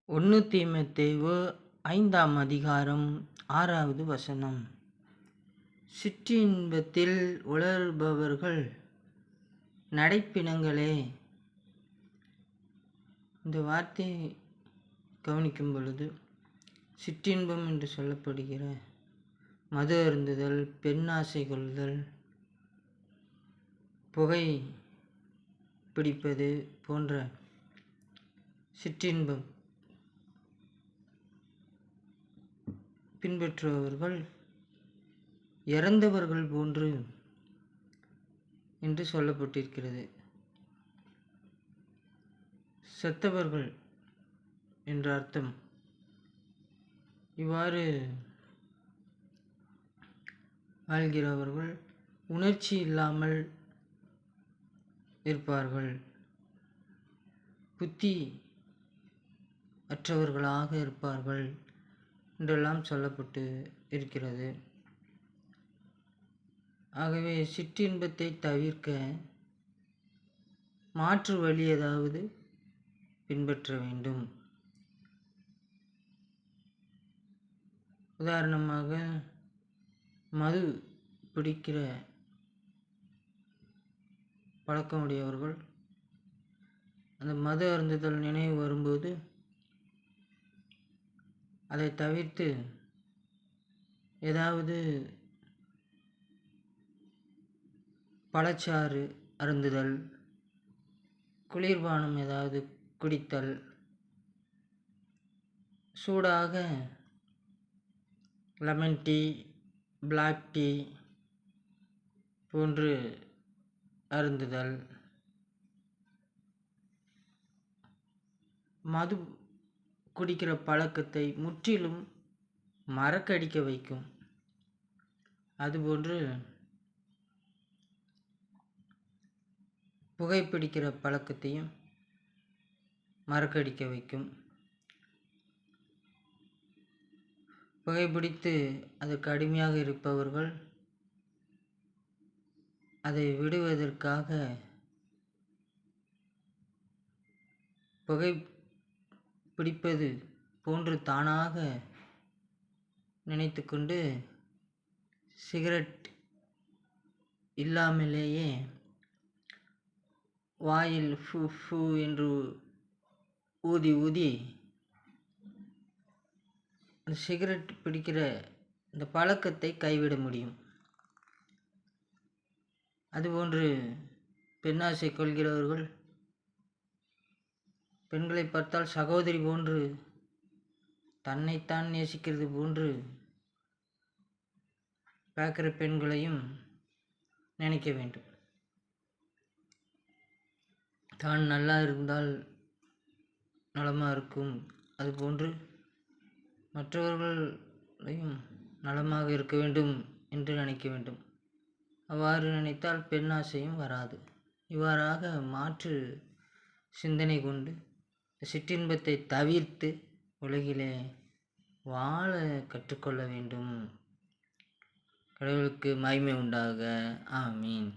1 தீமோத்தேயு 5ஆம் அதிகாரம் 6வது வசனம். சிற்றின்பத்தில் உழறுபவர்கள் நடைப்பிணங்களே. இந்த வார்த்தையை கவனிக்கும் பொழுது சிற்றின்பம் என்று சொல்லப்படுகிற மது அருந்துதல், பெண்ணாசை கொள்ளுதல், புகை பிடிப்பது போன்ற சிற்றின்பம் பின்பற்றுபவர்கள் இறந்தவர்கள் போன்று என்று சொல்லப்பட்டிருக்கிறது. செத்தவர்கள் என்ற அர்த்தம். இவ்வாறு வாழ்கிறவர்கள் உணர்ச்சி இல்லாமல் இருப்பார்கள், புத்தி அற்றவர்களாக இருப்பார்கள் என்றெல்லாம் சொல்லப்பட்டு இருக்கிறது. ஆகவே சிற்றின்பத்தை தவிர்க்க மாற்று வழி ஏதாவது பின்பற்ற வேண்டும். உதாரணமாக, மது பிடிக்கிற பழக்கமுடையவர்கள் அந்த மது அருந்துதல் நினைவு வரும்போது அதை தவிர்த்து ஏதாவது பழச்சாறு அருந்துதல், குளிர்பானம் ஏதாவது குடித்தல், சூடாக லெமன் டீ, பிளாக் டீ போன்று அருந்துதல் மது குடிக்கிற பழக்கத்தை முற்றிலும் மறக்கடிக்க வைக்கும். அதுபோன்று புகைப்பிடிக்கிற பழக்கத்தையும் மறக்கடிக்க வைக்கும். புகைப்பிடித்து அதற்கு அடிமையாக இருப்பவர்கள் அதை விடுவதற்காக புகை பிடிப்பது போன்று தானாக நினைத்து கொண்டு சிகரெட் இல்லாமலேயே வாயில் ஃபூ ஃபூ என்று ஊதி ஊதி அந்த சிகரெட் பிடிக்கிற இந்த பழக்கத்தை கைவிட முடியும். அதுபோன்று பெண்ணாசை கொள்கிறவர்கள் பெண்களை பார்த்தால் சகோதரி போன்று, தன்னைத்தான் நேசிக்கிறது போன்று பார்க்கிற பெண்களையும் நினைக்க வேண்டும். தான் நல்லா இருந்தால் நலமாக இருக்கும், அதுபோன்று மற்றவர்களையும் நலமாக இருக்க வேண்டும் என்று நினைக்க வேண்டும். அவ்வாறு நினைத்தால் பெண்ணாசையும் வராது. இவ்வாறாக மாற்று சிந்தனை கொண்டு சிற்றின்பத்தை தவிர்த்து உலகிலே வாழ கற்றுக்கொள்ள வேண்டும். கடவுளுக்கு மகிமை உண்டாக. ஆமீன்.